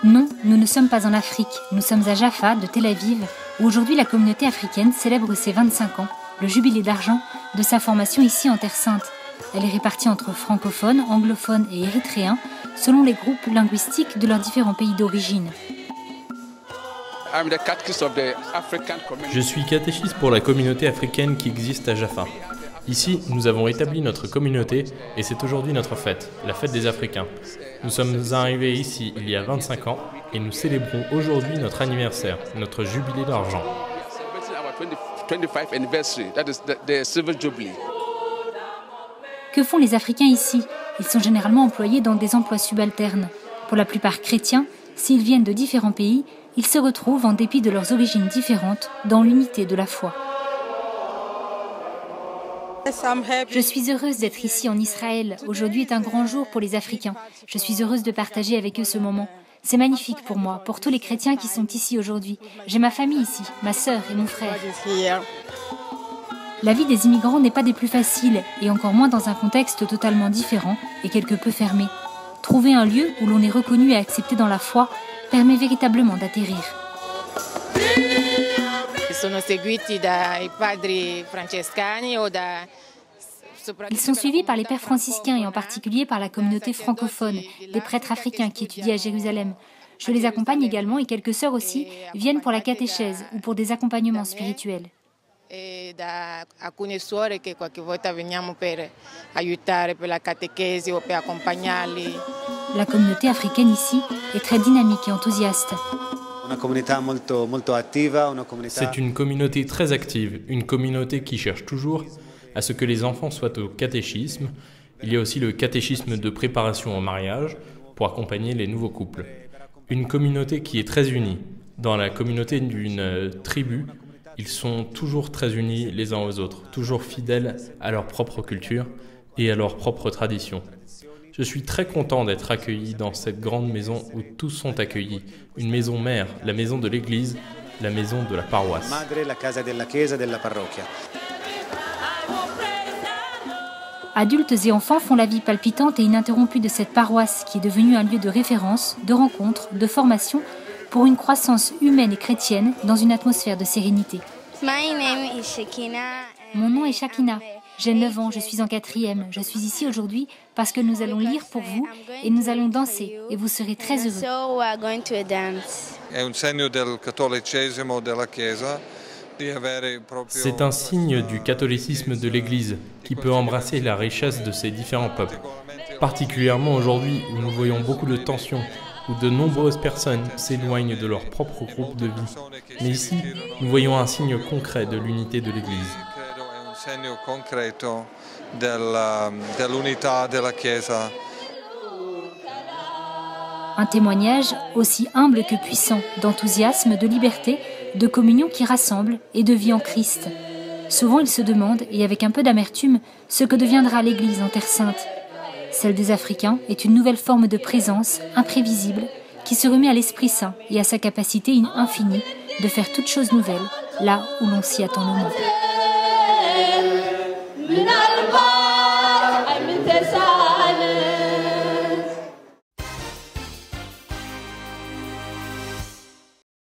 Non, nous ne sommes pas en Afrique, nous sommes à Jaffa, de Tel Aviv, où aujourd'hui la communauté africaine célèbre ses 25 ans, le jubilé d'argent de sa formation ici en Terre Sainte. Elle est répartie entre francophones, anglophones et érythréens, selon les groupes linguistiques de leurs différents pays d'origine. Je suis catéchiste pour la communauté africaine qui existe à Jaffa. Ici, nous avons établi notre communauté et c'est aujourd'hui notre fête, la fête des Africains. Nous sommes arrivés ici il y a 25 ans et nous célébrons aujourd'hui notre anniversaire, notre jubilé d'argent. Que font les Africains ici? Ils sont généralement employés dans des emplois subalternes. Pour la plupart chrétiens, s'ils viennent de différents pays, ils se retrouvent, en dépit de leurs origines différentes, dans l'unité de la foi. Je suis heureuse d'être ici en Israël. Aujourd'hui est un grand jour pour les Africains. Je suis heureuse de partager avec eux ce moment. C'est magnifique pour moi, pour tous les chrétiens qui sont ici aujourd'hui. J'ai ma famille ici, ma sœur et mon frère. La vie des immigrants n'est pas des plus faciles, et encore moins dans un contexte totalement différent et quelque peu fermé. Trouver un lieu où l'on est reconnu et accepté dans la foi permet véritablement d'atterrir. Ils sont suivis par les pères franciscains et en particulier par la communauté francophone, des prêtres africains qui étudient à Jérusalem. Je les accompagne également et quelques sœurs aussi viennent pour la catéchèse ou pour des accompagnements spirituels. La communauté africaine ici est très dynamique et enthousiaste. C'est une communauté très active, une communauté qui cherche toujours à ce que les enfants soient au catéchisme. Il y a aussi le catéchisme de préparation au mariage pour accompagner les nouveaux couples. Une communauté qui est très unie. Dans la communauté d'une tribu, ils sont toujours très unis les uns aux autres, toujours fidèles à leur propre culture et à leur propre tradition. Je suis très content d'être accueilli dans cette grande maison où tous sont accueillis. Une maison mère, la maison de l'église, la maison de la paroisse. Adultes et enfants font la vie palpitante et ininterrompue de cette paroisse qui est devenue un lieu de référence, de rencontre, de formation pour une croissance humaine et chrétienne dans une atmosphère de sérénité. Mon nom est Shakina. J'ai 9 ans, je suis en 4e. Je suis ici aujourd'hui parce que nous allons lire pour vous et nous allons danser et vous serez très heureux. C'est un signe du catholicisme de l'Église qui peut embrasser la richesse de ces différents peuples. Particulièrement aujourd'hui où nous voyons beaucoup de tensions, où de nombreuses personnes s'éloignent de leur propre groupe de vie. Mais ici, nous voyons un signe concret de l'unité de l'Église. Un témoignage aussi humble que puissant, d'enthousiasme, de liberté, de communion qui rassemble et de vie en Christ. Souvent, ils se demandent, et avec un peu d'amertume, ce que deviendra l'Église en Terre Sainte. Celle des Africains est une nouvelle forme de présence, imprévisible, qui se remet à l'Esprit Saint et à sa capacité infinie de faire toutes choses nouvelles, là où l'on s'y attend le moins.